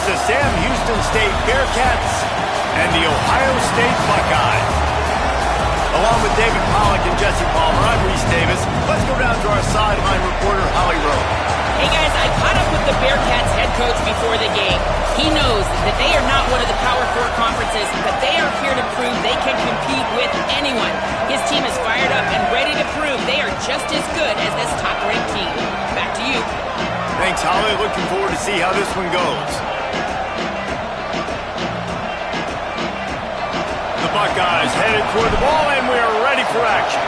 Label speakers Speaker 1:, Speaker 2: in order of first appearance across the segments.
Speaker 1: the Sam Houston State Bearcats and the Ohio State Buckeyes. Along with David Pollack and Jesse Palmer, I'm Reese Davis. Let's go down to our sideline reporter, Holly Rowe.
Speaker 2: Hey guys, I caught up with the Bearcats head coach before the game. He knows that they are not one of the Power 4 conferences, but they are here to prove they can compete with anyone. His team is fired up and ready to prove they are just as good as this top-ranked team. Back to you.
Speaker 1: Thanks, Holly. Looking forward to see how this one goes. The Buckeyes headed toward the ball, and we are ready for action.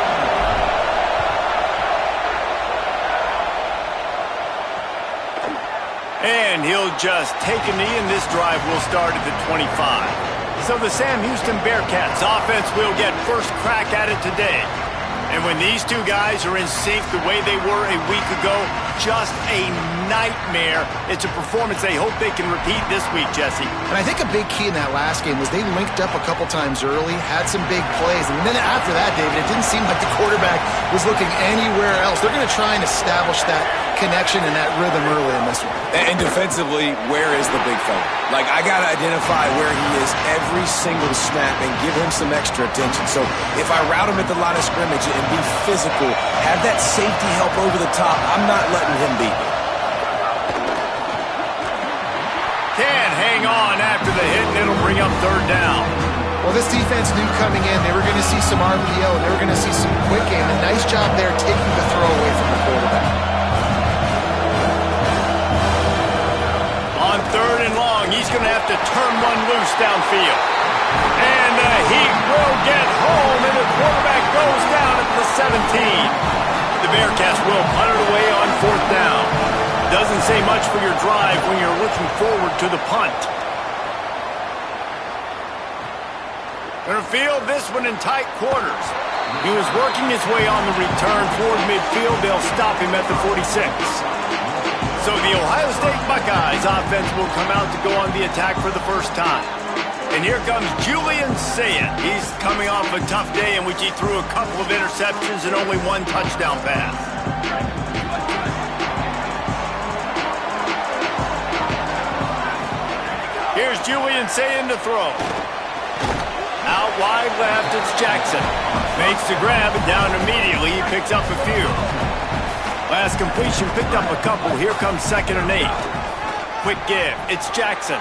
Speaker 1: And he'll just take a knee, and this drive will start at the 25. So the Sam Houston Bearcats offense will get first crack at it today. And when these two guys are in sync the way they were a week ago, just a nightmare. It's a performance they hope they can repeat this week, Jesse.
Speaker 3: And I think a big key in that last game was they linked up a couple times early, had some big plays, and then after that, David, it didn't seem like the quarterback was looking anywhere else. They're going to try and establish that connection and that rhythm early in this one.
Speaker 4: And defensively, where is the big fella? Like, I got to identify where he is every single snap and give him some extra attention. So if I route him at the line of scrimmage and be physical, have that safety help over the top, I'm not letting him beat me.
Speaker 1: Can hang on after the hit, and it'll bring up third down.
Speaker 3: Well, this defense knew coming in they were going to see some RPO, and they were going to see some quick game. A nice job there taking the throw away from the quarterback.
Speaker 1: On third and long, he's going to have to turn one loose downfield. And the Heat will get home, and the quarterback goes down at the 17. The Bearcats will punt it away on fourth down. Doesn't say much for your drive when you're looking forward to the punt. Going to field this one in tight quarters. He was working his way on the return toward midfield. They'll stop him at the 46. So the Ohio State Buckeyes offense will come out to go on the attack for the first time. And here comes Julian Sayin. He's coming off a tough day in which he threw a couple of interceptions and only one touchdown pass. Here's Julian Sayin to throw. Out wide left, it's Jackson. Makes the grab and down immediately. He picks up a few. Last completion picked up a couple. Here comes 2nd and 8. Quick give. It's Jackson.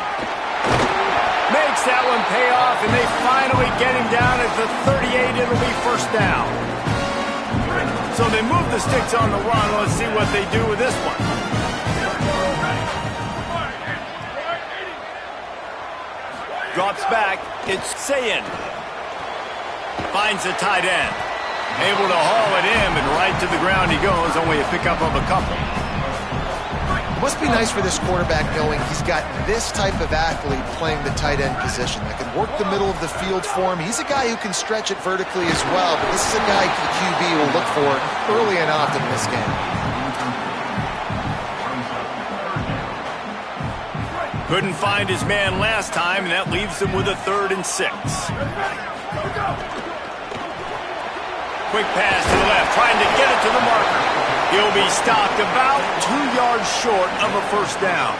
Speaker 1: Makes that one pay off, and they finally get him down at the 38. It'll be first down. So they move the sticks on the run. Let's see what they do with this one. Drops back. It's Sayin. Finds the tight end. Able to haul it in, and right to the ground he goes. Only a pickup of a couple.
Speaker 3: It must be nice for this quarterback knowing he's got this type of athlete playing the tight end position that can work the middle of the field for him. He's a guy who can stretch it vertically as well, but this is a guy the QB will look for early and often in this game.
Speaker 1: Couldn't find his man last time, and that leaves him with a 3rd and 6. Quick pass to the left, trying to get it to the marker. He'll be stopped about 2 yards short of a first down.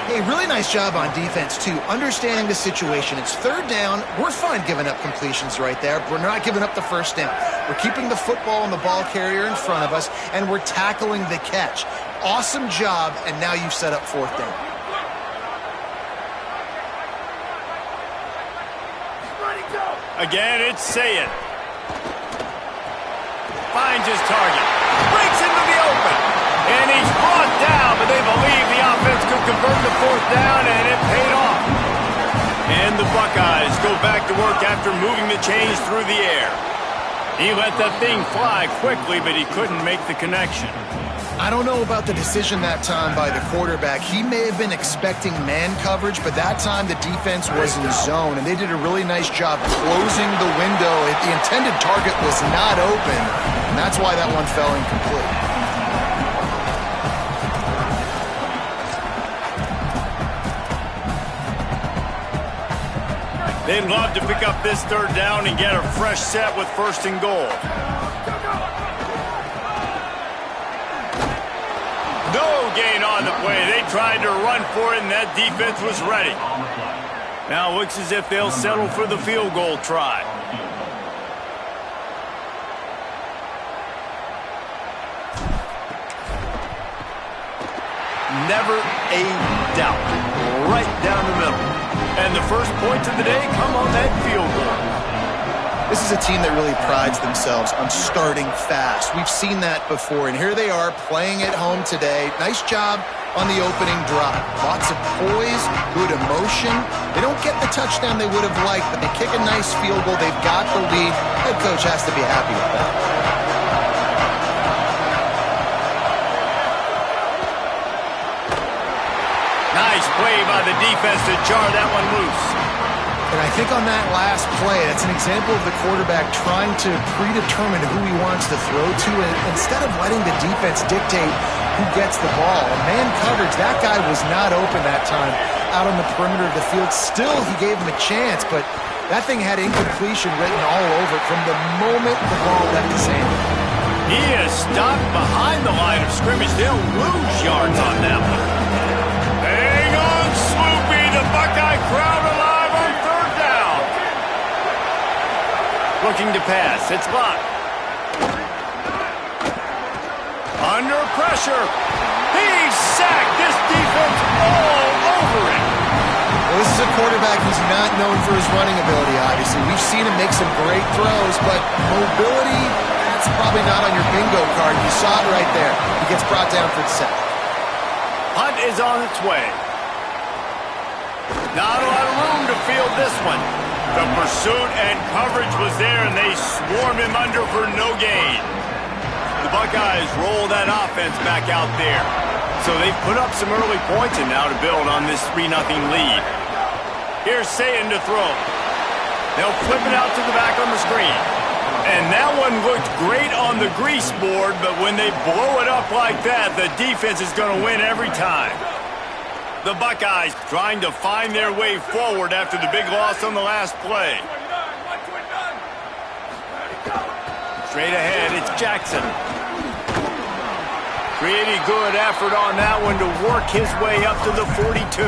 Speaker 3: Hey, really nice job on defense, too, understanding the situation. It's 3rd down. We're fine giving up completions right there. We're not giving up the first down. We're keeping the football and the ball carrier in front of us, and we're tackling the catch. Awesome job, and now you've set up 4th down.
Speaker 1: Again, it's Sayin. Finds his target. Breaks into the open. And he's brought down, but they believe the offense could convert the 4th down, and it paid off. And the Buckeyes go back to work after moving the chains through the air. He let that thing fly quickly, but he couldn't make the connection.
Speaker 3: I don't know about the decision that time by the quarterback. He may have been expecting man coverage, but that time the defense was in zone, and they did a really nice job closing the window. The intended target was not open, and that's why that one fell incomplete.
Speaker 1: They'd love to pick up this 3rd down and get a fresh set with 1st and goal. No gain on the play. They tried to run for it, and that defense was ready. Now it looks as if they'll settle for the field goal try. Never a doubt. Right down the middle. And the first points of the day come on that field goal.
Speaker 3: This is a team that really prides themselves on starting fast. We've seen that before, and here they are playing at home today. Nice job on the opening drive. Lots of poise, good emotion. They don't get the touchdown they would have liked, but they kick a nice field goal. They've got the lead. Head coach has to be happy with that.
Speaker 1: Nice play by the defense to jar that one loose.
Speaker 3: And I think on that last play, that's an example of the quarterback trying to predetermine who he wants to throw to, and instead of letting the defense dictate who gets the ball. Man coverage, that guy was not open that time out on the perimeter of the field. Still, he gave him a chance, but that thing had incompletion written all over it from the moment the ball left his hand.
Speaker 1: He is stopped behind the line of scrimmage. They'll lose yards on that one. Hang on, Sloopy, the Buckeye crowd alive on third down. Looking to pass, it's blocked. Under pressure. He's sacked. This defense all over it.
Speaker 3: Well, this is a quarterback who's not known for his running ability, obviously. We've seen him make some great throws, but mobility, that's probably not on your bingo card. You saw it right there. He gets brought down for the sack.
Speaker 1: Hunt is on its way. Not a lot of room to field this one. The pursuit and coverage was there, and they swarmed him under for no gain. The Buckeyes roll that offense back out there. So they've put up some early points and now to build on this 3-0 lead. Here's Sayin to throw. They'll flip it out to the back on the screen. And that one looked great on the grease board, but when they blow it up like that, the defense is going to win every time. The Buckeyes trying to find their way forward after the big loss on the last play. Straight ahead, it's Jackson. Pretty good effort on that one to work his way up to the 42.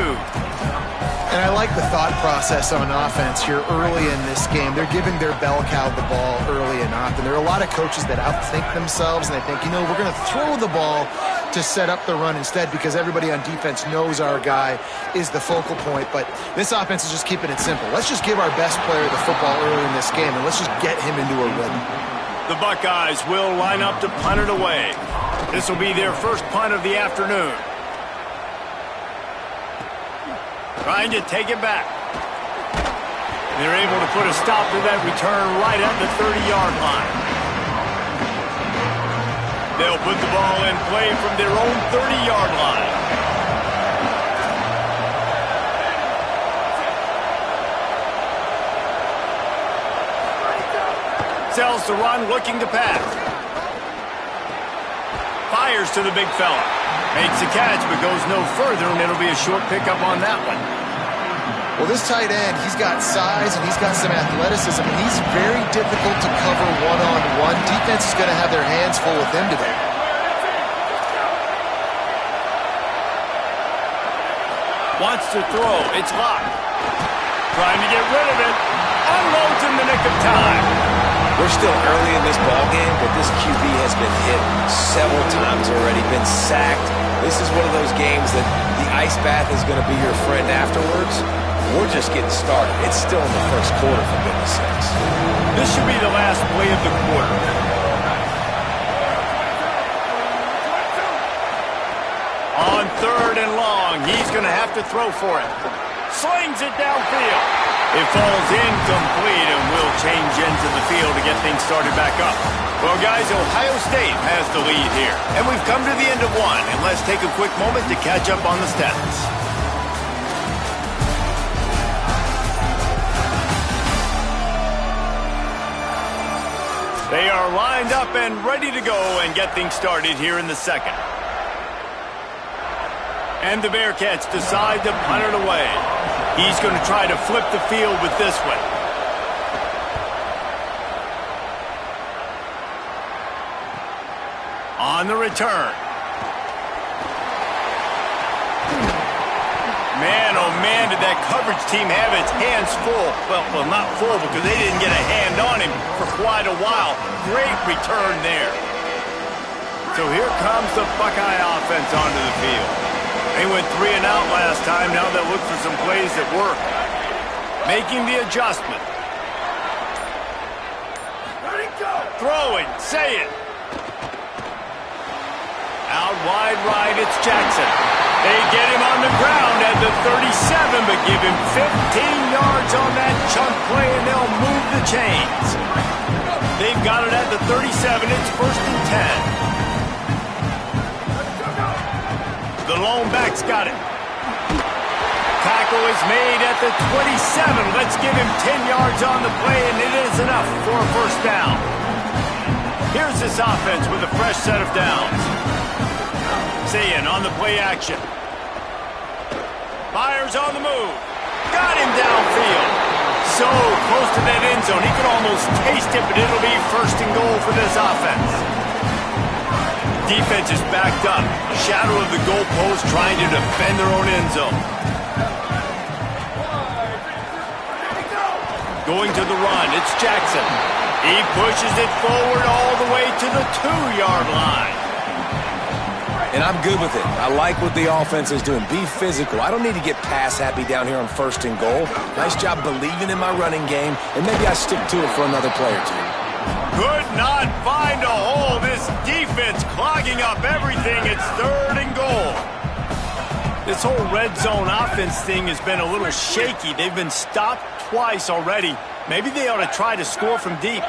Speaker 3: And I like the thought process on offense here early in this game. They're giving their bell cow the ball early and often. There are a lot of coaches that outthink themselves, and they think, you know, we're going to throw the ball to set up the run instead because everybody on defense knows our guy is the focal point. But this offense is just keeping it simple. Let's just give our best player the football early in this game, and let's just get him into a rhythm.
Speaker 1: The Buckeyes will line up to punt it away. This will be their first punt of the afternoon. Trying to take it back. They're able to put a stop to that return right at the 30-yard line. They'll put the ball in play from their own 30-yard line. Sells to run, looking to pass. Fires to the big fella. Makes a catch, but goes no further, and it'll be a short pickup on that one.
Speaker 3: Well, this tight end, he's got size and he's got some athleticism, and he's very difficult to cover one-on-one. Defense is going to have their hands full with him today.
Speaker 1: Wants to throw. It's locked. Trying to get rid of it. Unloads in the nick of time.
Speaker 4: We're still early in this ballgame, but this QB has been hit several times already, been sacked. This is one of those games that the ice bath is going to be your friend afterwards. We're just getting started. It's still in the first quarter, for goodness sakes.
Speaker 1: This should be the last play of the quarter. On third and long, he's going to have to throw for it. Slings it downfield. It falls incomplete and will change ends of the field to get things started back up. Well, guys, Ohio State has the lead here. And we've come to the end of one. And let's take a quick moment to catch up on the stats. They are lined up and ready to go and get things started here in the second. And the Bearcats decide to punt it away. He's going to try to flip the field with this one. On the return. Man, oh man, did that coverage team have its hands full. Well, not full because they didn't get a hand on him for quite a while. Great return there. So here comes the Buckeye offense onto the field. They went 3 and out last time. Now they'll look for some plays that work. Making the adjustment. Throwing, say it. Out wide right, it's Jackson. They get him on the ground at the 37, but give him 15 yards on that chunk play, and they'll move the chains. They've got it at the 37. It's 1st and 10. The lone back's got it. Tackle is made at the 27. Let's give him 10 yards on the play, and it is enough for a 1st down. Here's this offense with a fresh set of downs. Sayin on the play action. Myers on the move. Got him downfield. So close to that end zone. He could almost taste it, but it'll be 1st and goal for this offense. Defense is backed up. Shadow of the goalpost trying to defend their own end zone. Going to the run, it's Jackson. He pushes it forward all the way to the 2-yard line.
Speaker 4: And I'm good with it. I like what the offense is doing. Be physical. I don't need to get pass happy down here on 1st and goal. Nice job believing in my running game, and maybe I stick to it for another play or two.
Speaker 1: Could not find a hole. This defense clogging up everything. It's 3rd and goal. This whole red zone offense thing has been a little shaky. They've been stopped twice already. Maybe they ought to try to score from deep.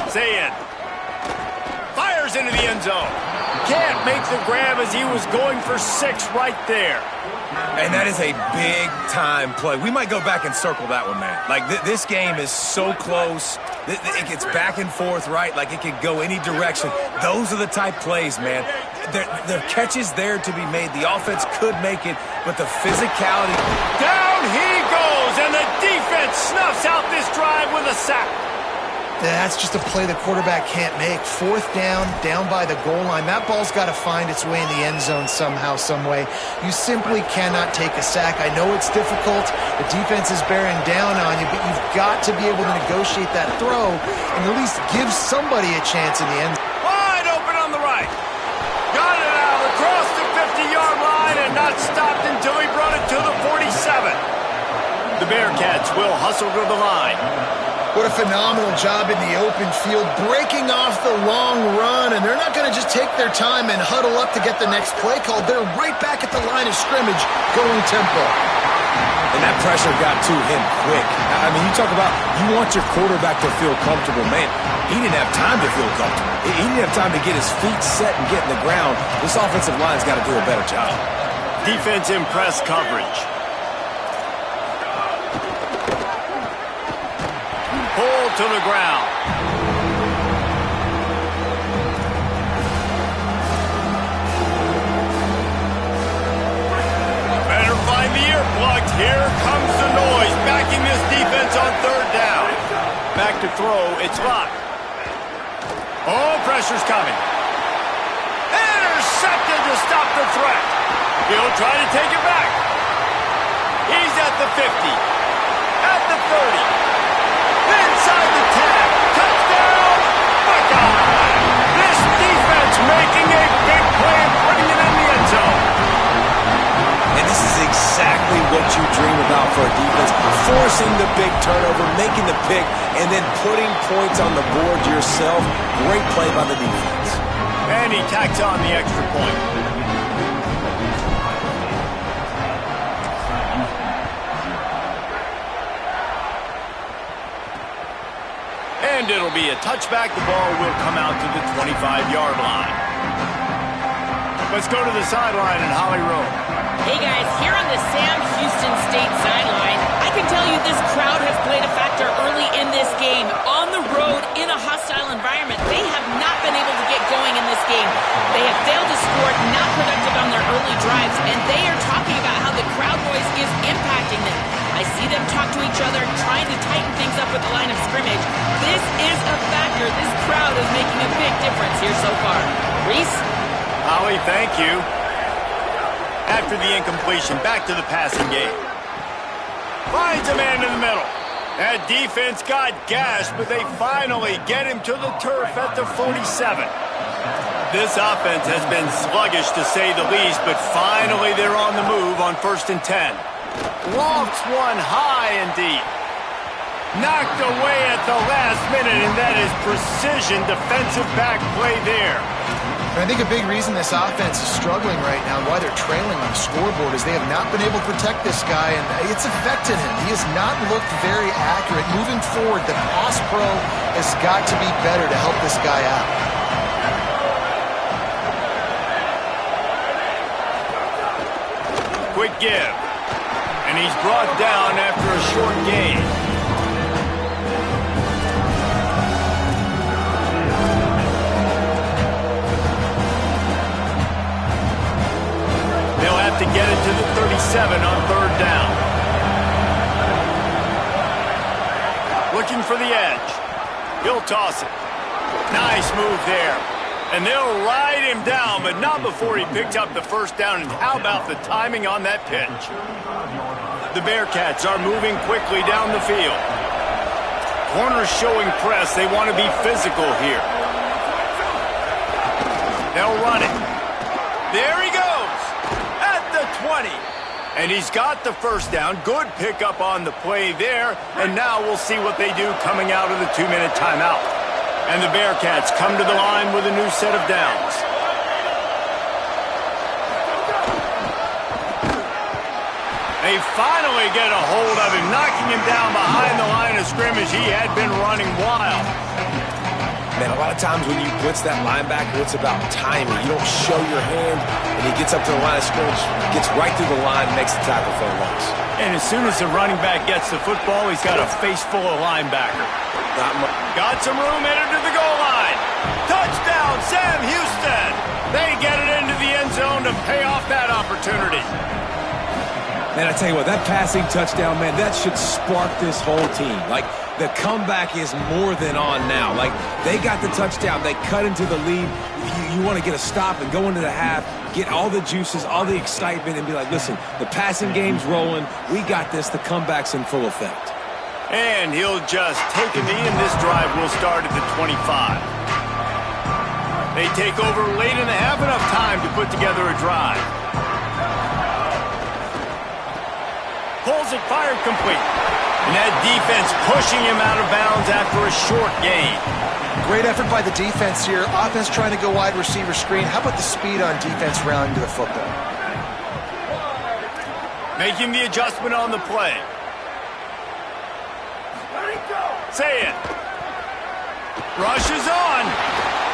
Speaker 1: Sayin fires into the end zone. Can't make the grab as he was going for 6 right there.
Speaker 4: And that is a big-time play. We might go back and circle that one, man. Like, this game is so close. It gets back and forth, right? Like, it could go any direction. Those are the type plays, man. The catch is there to be made. The offense could make it, but the physicality...
Speaker 1: Down he goes, and the defense snuffs out this drive with a sack.
Speaker 3: That's just a play the quarterback can't make. 4th down by the goal line. That ball's got to find its way in the end zone somehow, some way. You simply cannot take a sack. I know it's difficult. The defense is bearing down on you, but you've got to be able to negotiate that throw and at least give somebody a chance in the end zone.
Speaker 1: Wide open on the right. Got it out across the 50-yard line and not stopped until he brought it to the 47. The Bearcats will hustle to the line.
Speaker 3: What a phenomenal job in the open field, breaking off the long run, and they're not going to just take their time and huddle up to get the next play called. They're right back at the line of scrimmage, going tempo.
Speaker 4: And that pressure got to him quick. I mean, you talk about you want your quarterback to feel comfortable. Man, he didn't have time to feel comfortable. He didn't have time to get his feet set and get in the ground. This offensive line's got to do a better job.
Speaker 1: Defense in press coverage. Pull to the ground. Better find the earplugs. Here comes the noise. Backing this defense on 3rd down. Back to throw. It's Lott. Oh, pressure's coming. Intercepted to stop the threat. He'll try to take it back. He's at the 50. At the 30. Inside the 10. Touchdown, Buckeye! This defense making a big play and putting it in the end zone.
Speaker 4: And this is exactly what you dream about for a defense. Forcing the big turnover, making the pick, and then putting points on the board yourself. Great play by the defense.
Speaker 1: And he tacks on the extra point. And it'll be a touchback. The ball will come out to the 25-yard line. Let's go to the sideline in Holly Rowe.
Speaker 2: Hey guys, here on the Sam Houston State sideline, I can tell you this crowd has played a factor early in this game. On the road, in a hostile environment, they have not been able to get going in this game. They have failed to score, not productive on their early drives, and they are talking about how the crowd noise is impacting them. I see them talk to each other, trying to tighten things up with the line of scrimmage. This is a factor. This crowd is making a big difference here so far. Reese?
Speaker 1: Holly, thank you. After the incompletion, back to the passing game. Finds a man in the middle. That defense got gashed, but they finally get him to the turf at the 47. This offense has been sluggish, to say the least, but finally they're on the move on 1st and 10. Lofts one high and deep. Knocked away at the last minute, and that is precision defensive back play there.
Speaker 3: And I think a big reason this offense is struggling right now and why they're trailing on the scoreboard is they have not been able to protect this guy, and it's affected him. He has not looked very accurate. Moving forward, the pass pro has got to be better to help this guy out.
Speaker 1: Quick give. And he's brought down after a short gain. They'll have to get it to the 37 on 3rd down. Looking for the edge. He'll toss it. Nice move there. And they'll ride him down, but not before he picked up the 1st down. And how about the timing on that pitch? The Bearcats are moving quickly down the field. Corners showing press. They want to be physical here. They'll run it. There he goes. At the 20. And he's got the 1st down. Good pickup on the play there. And now we'll see what they do coming out of the 2-minute timeout. And the Bearcats come to the line with a new set of downs. They finally get a hold of him, knocking him down behind the line of scrimmage. He had been running wild.
Speaker 4: Man, a lot of times when you blitz that linebacker, it's about timing. You don't show your hand, and he gets up to the line of scrimmage, gets right through the line, makes the tackle for a loss.
Speaker 1: And as soon as the running back gets the football, he's got a face full of linebacker. Got some room, headed to the goal line. Touchdown, Sam Houston. They get it into the end zone to pay off that opportunity.
Speaker 4: Man, I tell you what, that passing touchdown, man, that should spark this whole team. Like, the comeback is more than on now. Like, they got the touchdown. They cut into the lead. You want to get a stop and go into the half, get all the juices, all the excitement, and be like, listen, the passing game's rolling. We got this. The comeback's in full effect.
Speaker 1: And he'll just take a knee, and this drive will start at the 25. They take over late in the half, enough time to put together a drive. Pulls it, fired complete. And that defense pushing him out of bounds after a short gain.
Speaker 3: Great effort by the defense here. Offense trying to go wide receiver screen. How about the speed on defense rounding to the football?
Speaker 1: Making the adjustment on the play. Say it. Rushes on.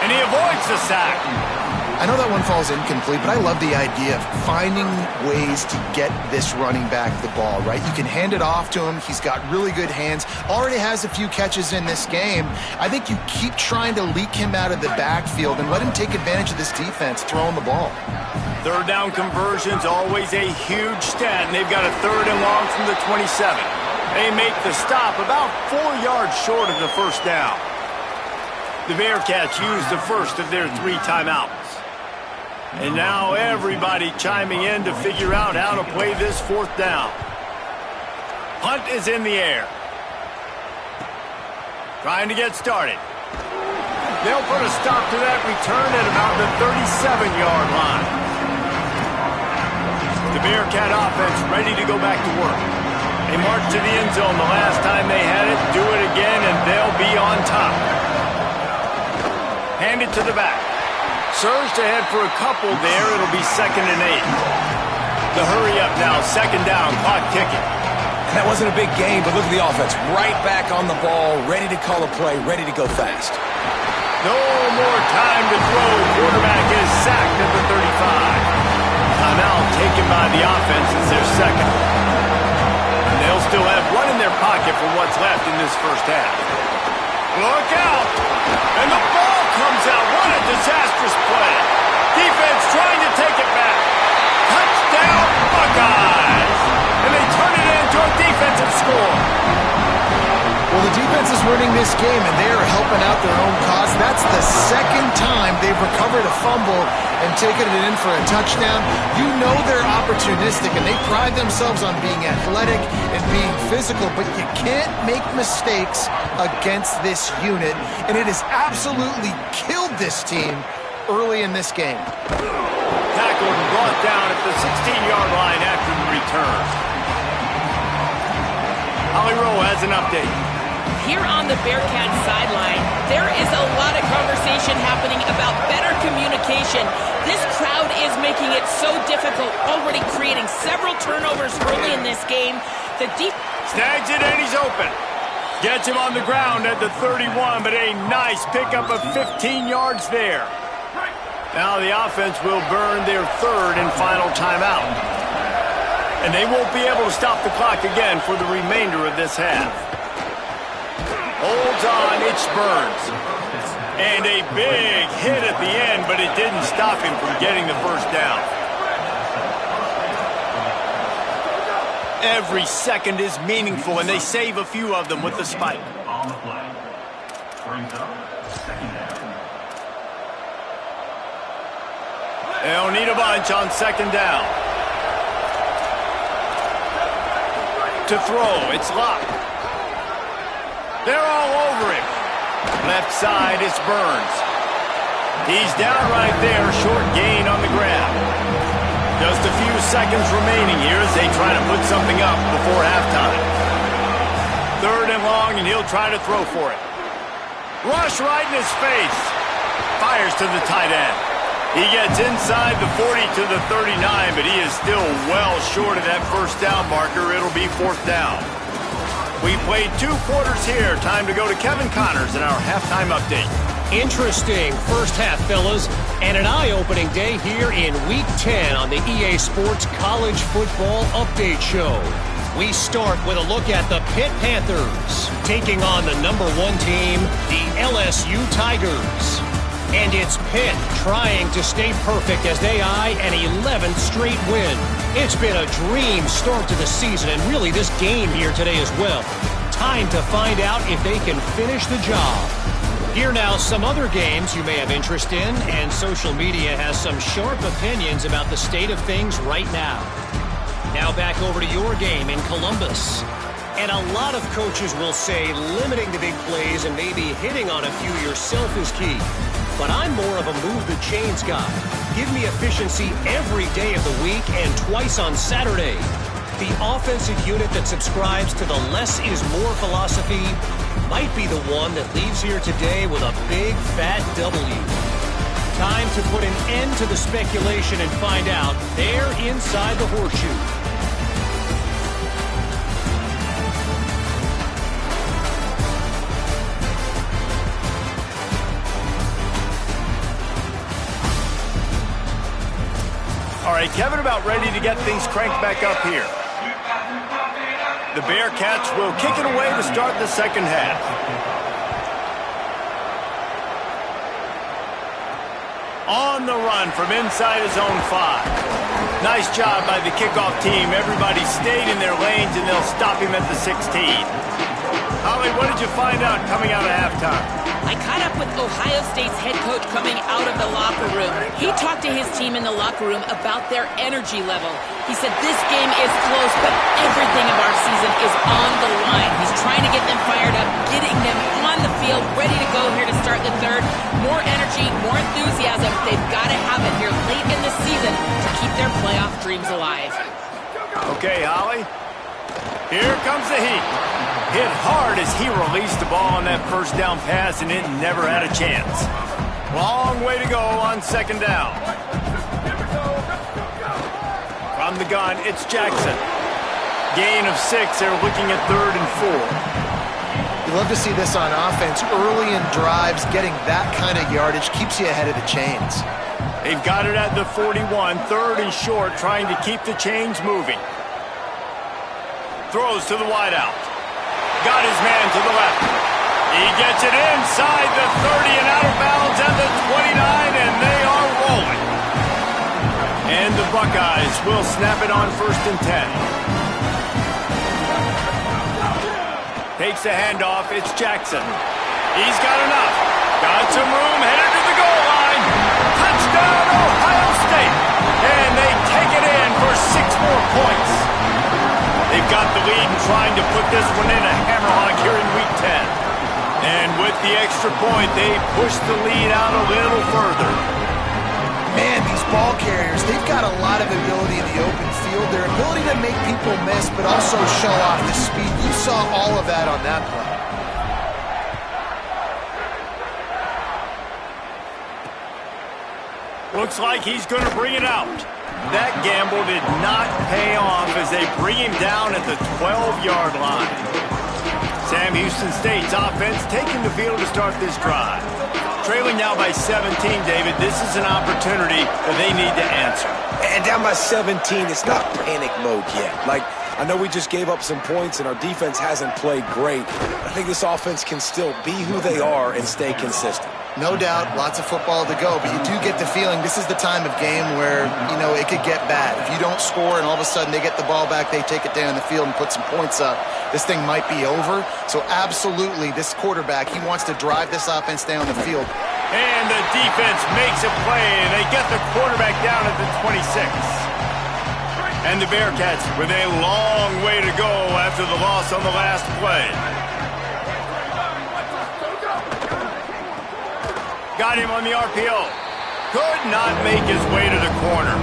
Speaker 1: And he avoids the sack.
Speaker 3: I know that one falls incomplete, but I love the idea of finding ways to get this running back the ball, right? You can hand it off to him. He's got really good hands. Already has a few catches in this game. I think you keep trying to leak him out of the backfield and let him take advantage of this defense throwing the ball.
Speaker 1: 3rd down conversion's always a huge stat, and they've got a 3rd and long from the 27. They make the stop about 4 yards short of the 1st down. The Bearcats use the first of their 3 timeouts. And now everybody chiming in to figure out how to play this 4th down. Punt is in the air. Trying to get started. They'll put a stop to that return at about the 37-yard line. The Bearcat offense ready to go back to work. They march to the end zone the last time they had it, do it again, and they'll be on top. Hand it to the back. Surged ahead for a couple there. It'll be 2nd and 8. The hurry up now. 2nd down. Clock ticking.
Speaker 4: And that wasn't a big game, but look at the offense. Right back on the ball, ready to call a play, ready to go fast.
Speaker 1: No more time to throw. Quarterback is sacked at the 35. Timeout taken by the offense as their 2nd. And they'll still have one in their pocket for what's left in this 1st half. Look out! And the ball comes out. What a disastrous play. Defense trying to take it back. Touchdown, Buckeyes! And they turn it into a defensive score.
Speaker 3: Well, the defense is ruining this game, and they are helping out their own cause. That's the second time they've recovered a fumble and taken it in for a touchdown. You know they're opportunistic, and they pride themselves on being athletic and being physical, but you can't make mistakes against this unit, and it has absolutely killed this team early in this game.
Speaker 1: Tackled and brought down at the 16-yard line after the return. Holly Rowe has an update.
Speaker 2: Here on the Bearcats sideline, there is a lot of conversation happening about better communication. This crowd is making it so difficult, already creating several turnovers early in this game. The deep
Speaker 1: snags it and he's open. Gets him on the ground at the 31, but a nice pickup of 15 yards there. Now the offense will burn their third and final timeout. And they won't be able to stop the clock again for the remainder of this half. Holds on, it's Burns. And a big hit at the end, but it didn't stop him from getting the first down. Every second is meaningful, and they save a few of them with the spike.
Speaker 5: On the play. Brings up second down.
Speaker 1: They'll need a bunch on second down. To throw, it's Locke. They're all over him. Left side, it's Burns. He's down right there, short gain on the grab. Just a few seconds remaining here as they try to put something up before halftime. Third and long, and he'll try to throw for it. Rush right in his face. Fires to the tight end. He gets inside the 40 to the 39, but he is still well short of that first down marker. It'll be fourth down. We played 2 quarters here. Time to go to Kevin Connors in our halftime update.
Speaker 6: Interesting first half, fellas, and an eye-opening day here in Week 10 on the EA Sports College Football Update Show. We start with a look at the Pitt Panthers taking on the number 1 team, the LSU Tigers. And it's Pitt trying to stay perfect as they eye an 11th straight win. It's been a dream start to the season, and really this game here today as well. Time to find out if they can finish the job. Here now, some other games you may have interest in, and social media has some sharp opinions about the state of things right now. Now back over to your game in Columbus. And a lot of coaches will say limiting the big plays and maybe hitting on a few yourself is key. But I'm more of a move the chains guy. Give me efficiency every day of the week and twice on Saturday. The offensive unit that subscribes to the less is more philosophy might be the one that leaves here today with a big fat W. Time to put an end to the speculation and find out they're inside the horseshoe.
Speaker 1: All right, Kevin, about ready to get things cranked back up here. The Bearcats will kick it away to start the second half. On the run from inside his own 5. Nice job by the kickoff team. Everybody stayed in their lanes, and they'll stop him at the 16. Holly, what did you find out coming out of halftime?
Speaker 2: I caught up with Ohio State's head coach coming out of the locker room. He talked to his team in the locker room about their energy level. He said this game is close, but everything of our season is on the line. He's trying to get them fired up, getting them on the field, ready to go here to start the third. More energy, more enthusiasm. They've got to have it here late in the season to keep their playoff dreams alive.
Speaker 1: Okay, Holly. Here comes the heat. Hit hard as he released the ball on that first down pass, and it never had a chance. Long way to go on second down. From the gun, it's Jackson. Gain of 6. They're looking at third and 4.
Speaker 3: You love to see this on offense. Early in drives, getting that kind of yardage keeps you ahead of the chains.
Speaker 1: They've got it at the 41. Third and short, trying to keep the chains moving. Throws to the wideout. Got his man to the left. He gets it inside the 30 and out of bounds at the 29, and they are rolling. And the Buckeyes will snap it on first and 10. fakes the handoff. It's Jackson. He's got enough. Got some room, headed to the goal line. Touchdown, Ohio State. And they take it in for 6 more points. They've got the lead and trying to put this one in a hammerlock here in Week 10. And with the extra point, they push the lead out a little further.
Speaker 3: Man, these ball carriers, they've got a lot of ability in the open field. Their ability to make people miss, but also show off the speed. You saw all of that on that play.
Speaker 1: Looks like he's going to bring it out. That gamble did not pay off as they bring him down at the 12-yard line. Sam Houston State's offense taking the field to start this drive. Trailing now by 17, David. This is an opportunity that they need to answer.
Speaker 4: And down by 17, it's not panic mode yet. Like, I know we just gave up some points and our defense hasn't played great. I think this offense can still be who they are and stay consistent.
Speaker 3: No doubt, lots of football to go, but you do get the feeling this is the time of game where, you know, it could get bad. If you don't score and all of a sudden they get the ball back, they take it down the field and put some points up, this thing might be over. So absolutely, this quarterback, he wants to drive this offense down the field.
Speaker 1: And the defense makes a play, and they get the quarterback down at the 26. And the Bearcats with a long way to go after the loss on the last play. Got him on the RPO. Could not make his way to the corner.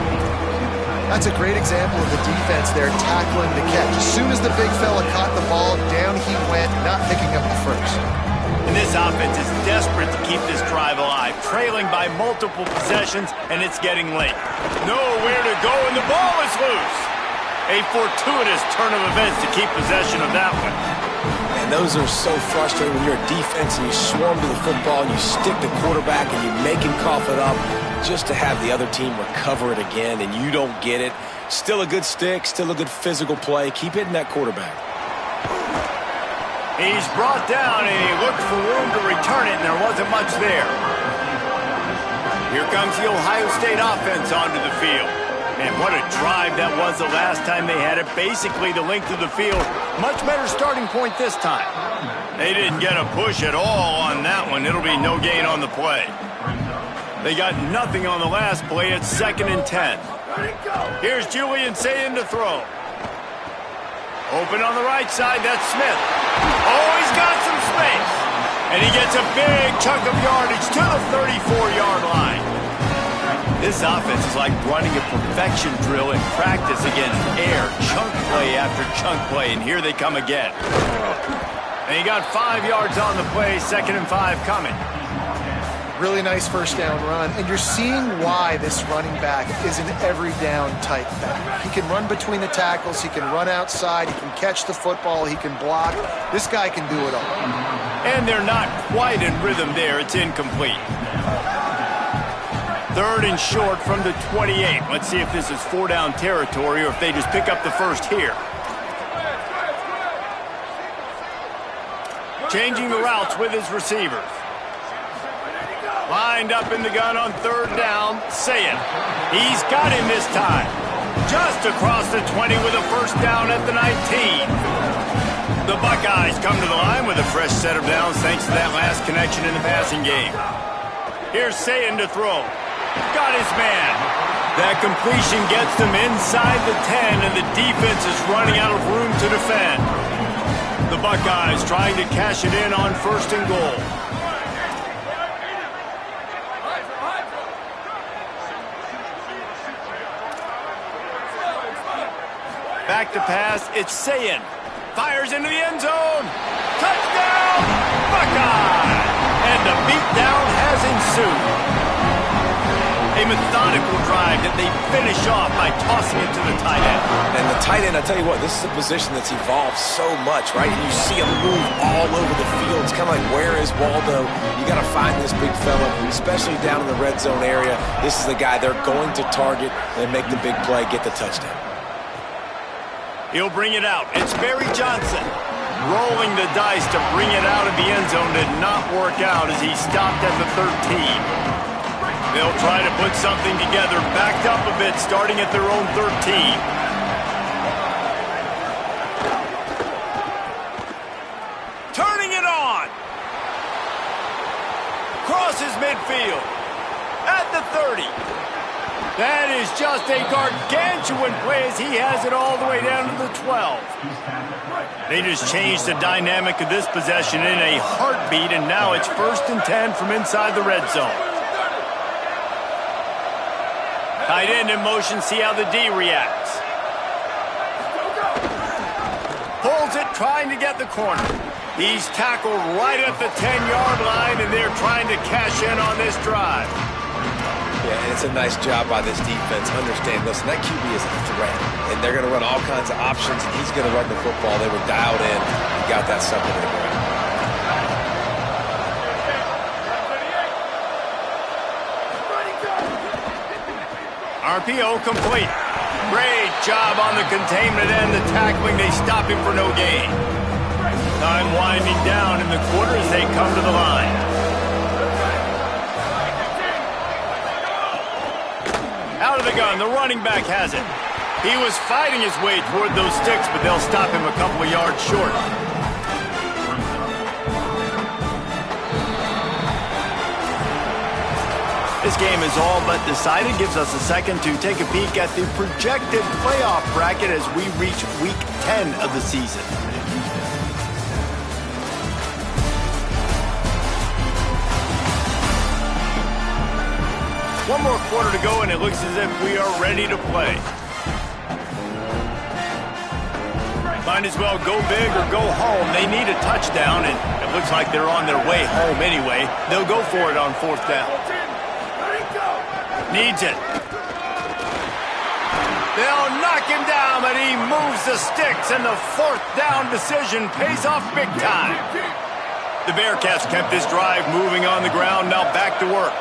Speaker 3: That's a great example of the defense there tackling the catch. As soon as the big fella caught the ball, down he went, not picking up the first.
Speaker 1: And this offense is desperate to keep this drive alive, trailing by multiple possessions, and it's getting late. Nowhere to go, and the ball is loose. A fortuitous turn of events to keep possession of that one.
Speaker 4: And those are so frustrating when you're a defense and you swarm to the football and you stick the quarterback and you make him cough it up just to have the other team recover it again and you don't get it. Still a good stick, still a good physical play. Keep hitting that quarterback.
Speaker 1: He's brought down and he looked for room to return it, and there wasn't much there. Here comes the Ohio State offense onto the field. And what a drive that was the last time they had it. Basically the length of the field. Much better starting point this time. They didn't get a push at all on that one. It'll be no gain on the play. They got nothing on the last play. It's 2nd and 10. Here's Julian Sayin to throw. Open on the right side, that's Smith. Oh, he's got some space. And he gets a big chunk of yardage to the 34-yard line. This offense is like running a perfection drill in practice against air. Chunk play after chunk play, and here they come again. And he got 5 yards on the play, 2nd and 5 coming.
Speaker 3: Really nice first down run, and you're seeing why this running back is an every down type back. He can run between the tackles, he can run outside, he can catch the football, he can block. This guy can do it all.
Speaker 1: And they're not quite in rhythm there. It's incomplete. 3rd and short from the 28. Let's see if this is 4-down territory or if they just pick up the first here. Changing the routes with his receivers. Lined up in the gun on 3rd down, Sayin. He's got him this time. Just across the 20 with a first down at the 19. The Buckeyes come to the line with a fresh set of downs thanks to that last connection in the passing game. Here's Sayin to throw. Got his man. That completion gets them inside the 10, and the defense is running out of room to defend. The Buckeyes trying to cash it in on 1st and goal. Back to pass, it's Sayin. Fires into the end zone. Touchdown, Buckeye! And the beatdown has ensued. A methodical drive that they finish off by tossing it to the tight end.
Speaker 4: And the tight end, I tell you what, this is a position that's evolved so much, right? And you see him move all over the field. It's kind of like, where is Waldo? You got to find this big fella, especially down in the red zone area. This is the guy they're going to target and make the big play, get the touchdown.
Speaker 1: He'll bring it out. It's Barry Johnson. Rolling the dice to bring it out of the end zone did not work out as he stopped at the 13. They'll try to put something together, backed up a bit, starting at their own 13. midfield. At the 30. That is just a gargantuan play as he has it all the way down to the 12. They just changed the dynamic of this possession in a heartbeat, and now it's 1st and 10 from inside the red zone. Tight end in motion, see how the D reacts. Pulls it, trying to get the corner. He's tackled right at the 10-yard line, and they're trying to cash in on this drive.
Speaker 4: Yeah, and it's a nice job by this defense. Understand, listen, that QB is a threat, and they're going to run all kinds of options, and he's going to run the football. They were dialed in and got that sucker to the ground.
Speaker 1: RPO complete. Great job on the containment and the tackling. They stop him for no gain. Time winding down in the quarter as they come to the line. Out of the gun, the running back has it. He was fighting his way toward those sticks, but they'll stop him a couple of yards short. This game is all but decided. Gives us a second to take a peek at the projected playoff bracket as we reach week 10 of the season. One more quarter to go, and it looks as if we are ready to play. Might as well go big or go home. They need a touchdown, and it looks like they're on their way home anyway. They'll go for it on 4th down. Needs it. They'll knock him down, but he moves the sticks, and the 4th down decision pays off big time. The Bearcats kept this drive moving on the ground, now back to work.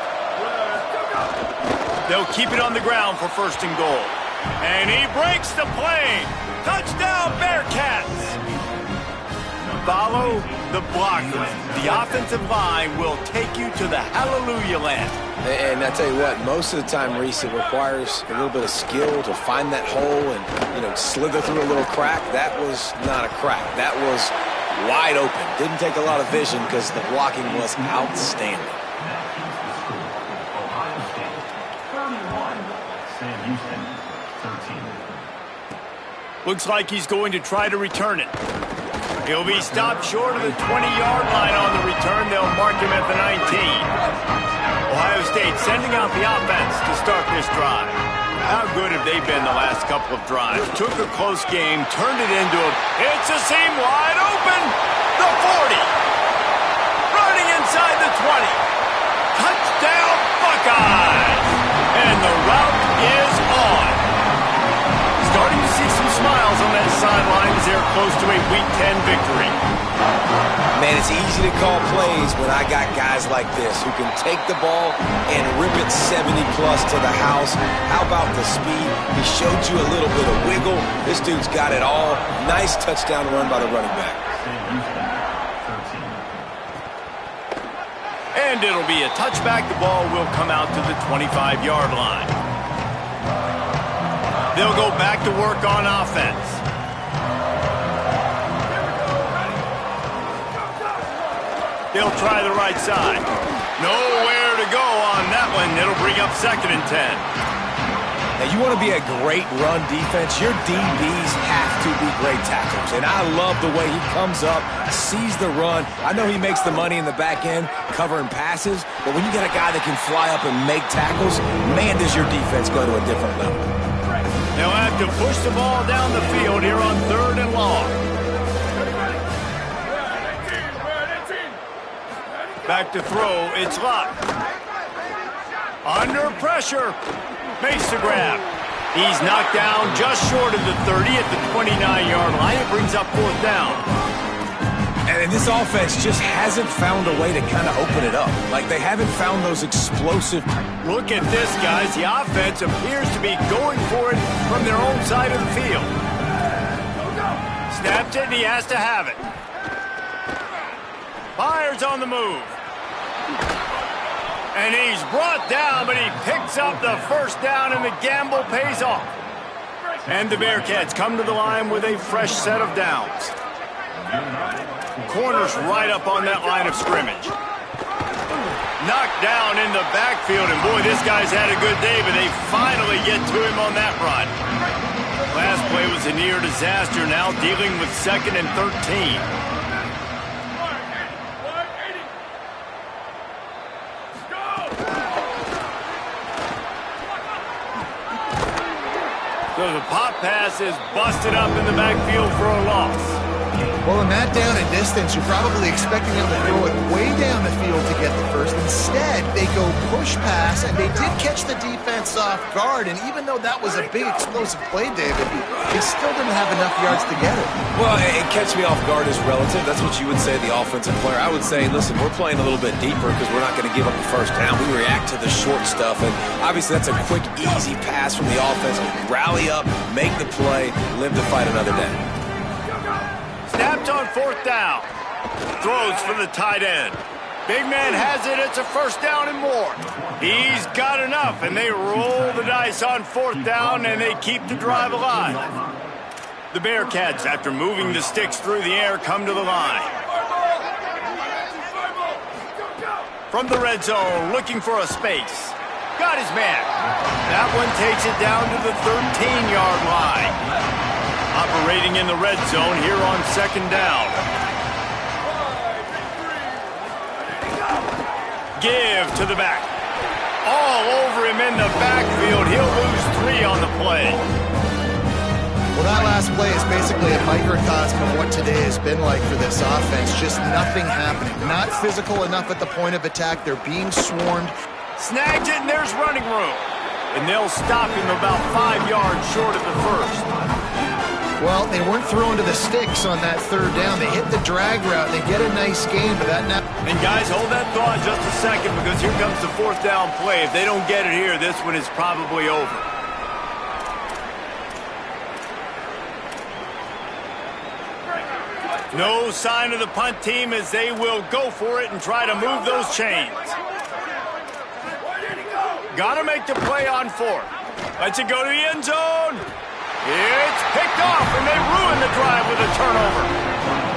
Speaker 1: They'll keep it on the ground for 1st and goal. And he breaks the play. Touchdown, Bearcats! Follow the blockers. The offensive line will take you to the hallelujah land.
Speaker 4: And I tell you what, most of the time, Reese, it requires a little bit of skill to find that hole and, slither through a little crack. That was not a crack. That was wide open. Didn't take a lot of vision because the blocking was outstanding.
Speaker 5: Ohio State 31, Sam Houston 13.
Speaker 1: Looks like he's going to try to return it. He'll be stopped short of the 20-yard line on the return. They'll mark him at the 19. Ohio State sending out the offense to start this drive. How good have they been the last couple of drives? Took a close game, turned it into it's a seam wide open. The 40. Running inside the 20. Touchdown Buckeyes. And the route is on. Starting to see some smiles on that sideline as they're close to a Week 10 victory.
Speaker 4: Man, it's easy to call plays when I got guys like this who can take the ball and rip it 70-plus to the house. How about the speed? He showed you a little bit of wiggle. This dude's got it all. Nice touchdown run by the running back.
Speaker 1: And it'll be a touchback. The ball will come out to the 25-yard line. They'll go back to work on offense. They'll try the right side. Nowhere to go on that one. It'll bring up 2nd and 10.
Speaker 4: Now, you want to be a great run defense, your DBs have to be great tacklers. And I love the way he comes up, sees the run. I know he makes the money in the back end covering passes, but when you get a guy that can fly up and make tackles, man, does your defense go to a different level.
Speaker 1: They'll have to push the ball down the field here on 3rd and long. Back to throw, it's locked. Under pressure, makes the grab. He's knocked down just short of the 30 at the 29-yard line. It brings up 4th down.
Speaker 4: And this offense just hasn't found a way to kind of open it up. Like, they haven't found those explosive...
Speaker 1: Look at this, guys. The offense appears to be going for it from their own side of the field. Snaps it, and he has to have it. Fires on the move. And he's brought down, but he picks up the 1st down, and the gamble pays off. And the Bearcats come to the line with a fresh set of downs. Corners right up on that line of scrimmage. knocked down in the backfield, and boy, this guy's had a good day, but they finally get to him on that run. Last play was a near disaster, now dealing with 2nd and 13. So the pop pass is busted up in the backfield for a loss.
Speaker 3: Well, in that down and distance, you're probably expecting them to throw it way down the field to get the first. Instead, they go push pass, and they did catch the defense off guard. And even though that was a big explosive play, David, they still didn't have enough yards to get it.
Speaker 4: Well, and catch me off guard is relative. That's what you would say, the offensive player. I would say, listen, we're playing a little bit deeper because we're not going to give up the first down. We react to the short stuff, and obviously that's a quick, easy pass from the offense. Rally up, make the play, live to fight another day.
Speaker 1: Snapped on 4th down. Throws for the tight end. Big man has it. It's a first down and more. He's got enough, and they roll the dice on 4th down, and they keep the drive alive. The Bearcats, after moving the sticks through the air, come to the line. From the red zone, looking for a space. Got his man. That one takes it down to the 13-yard line. Operating in the red zone here on 2nd down. Give to the back. All over him in the backfield. He'll lose 3 on the play.
Speaker 3: Well, that last play is basically a microcosm of what today has been like for this offense. Just nothing happening. Not physical enough at the point of attack. They're being swarmed.
Speaker 1: Snagged it, and there's running room. And they'll stop him about 5 yards short of the first.
Speaker 3: Well, they weren't throwing to the sticks on that 3rd down. They hit the drag route. They get a nice gain, but that now...
Speaker 1: And guys, hold that thought just a second, because here comes the 4th down play. If they don't get it here, this one is probably over. No sign of the punt team as they will go for it and try to move those chains. Gotta make the play on 4th. Lets it go to the end zone. It's picked off, and they ruin the drive with a turnover.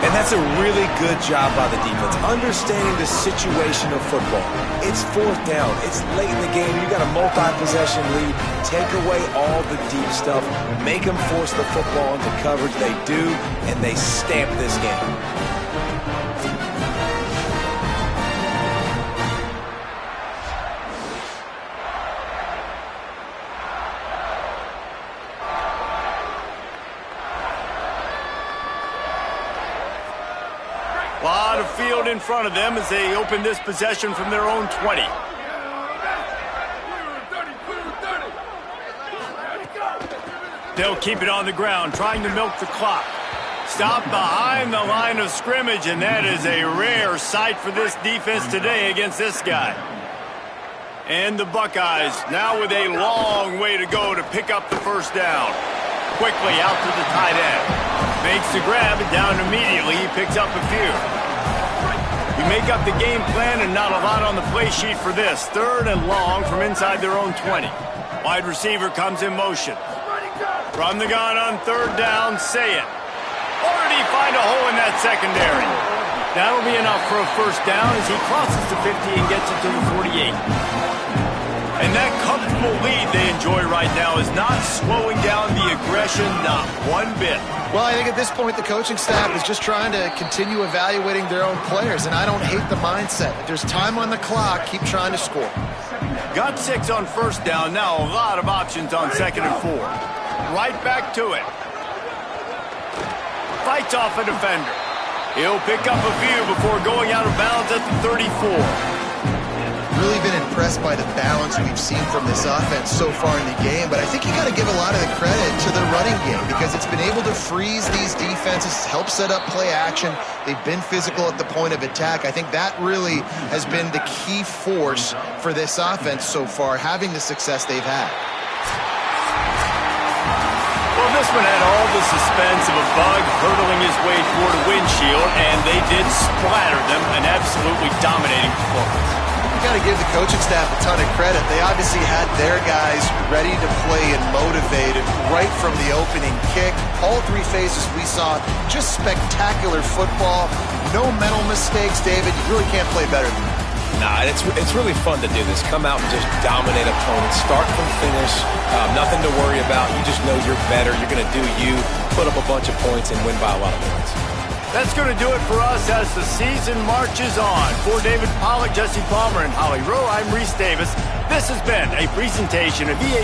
Speaker 4: And that's a really good job by the defense, understanding the situation of football. It's 4th down. It's late in the game. You got a multi-possession lead. Take away all the deep stuff. Make them force the football into coverage. They do, and they stamp this game.
Speaker 1: A lot of field in front of them as they open this possession from their own 20. They'll keep it on the ground, trying to milk the clock. Stop behind the line of scrimmage, and that is a rare sight for this defense today against this guy. And the Buckeyes now with a long way to go to pick up the first down. Quickly out to the tight end. Makes the grab, and down immediately. He picks up a few. You make up the game plan, and not a lot on the play sheet for this. 3rd and long from inside their own 20. Wide receiver comes in motion. From the gun on 3rd down, say it. Or did he find a hole in that secondary? That'll be enough for a first down as he crosses the 50 and gets it to the 48. And that comfortable lead they enjoy right now is not slowing down the aggression, not one bit.
Speaker 3: Well, I think at this point the coaching staff is just trying to continue evaluating their own players, and I don't hate the mindset. If there's time on the clock, keep trying to score.
Speaker 1: Got 6 on first down, now a lot of options on 2nd and 4. Right back to it. Fights off a defender. He'll pick up a few before going out of bounds at the 34.
Speaker 3: Really been impressed by the balance we've seen from this offense so far in the game, but I think you got to give a lot of the credit to the running game because it's been able to freeze these defenses, help set up play action. They've been physical at the point of attack. I think that really has been the key force for this offense so far, having the success they've had.
Speaker 1: Well, this one had all the suspense of a bug hurtling his way toward a windshield, and they did splatter them, an absolutely dominating performance.
Speaker 3: Got to give the coaching staff a ton of credit. They obviously had their guys ready to play and motivated right from the opening kick. All 3 phases we saw, just spectacular football. No mental mistakes, David. You really can't play better than that.
Speaker 4: Nah, it's really fun to do this. Come out and just dominate opponents. Start from finish. Nothing to worry about. You just know you're better. You're going to do you, put up a bunch of points, and win by a lot of points.
Speaker 1: That's going to do it for us as the season marches on. For David Pollack, Jesse Palmer, and Holly Rowe, I'm Reese Davis. This has been a presentation of EA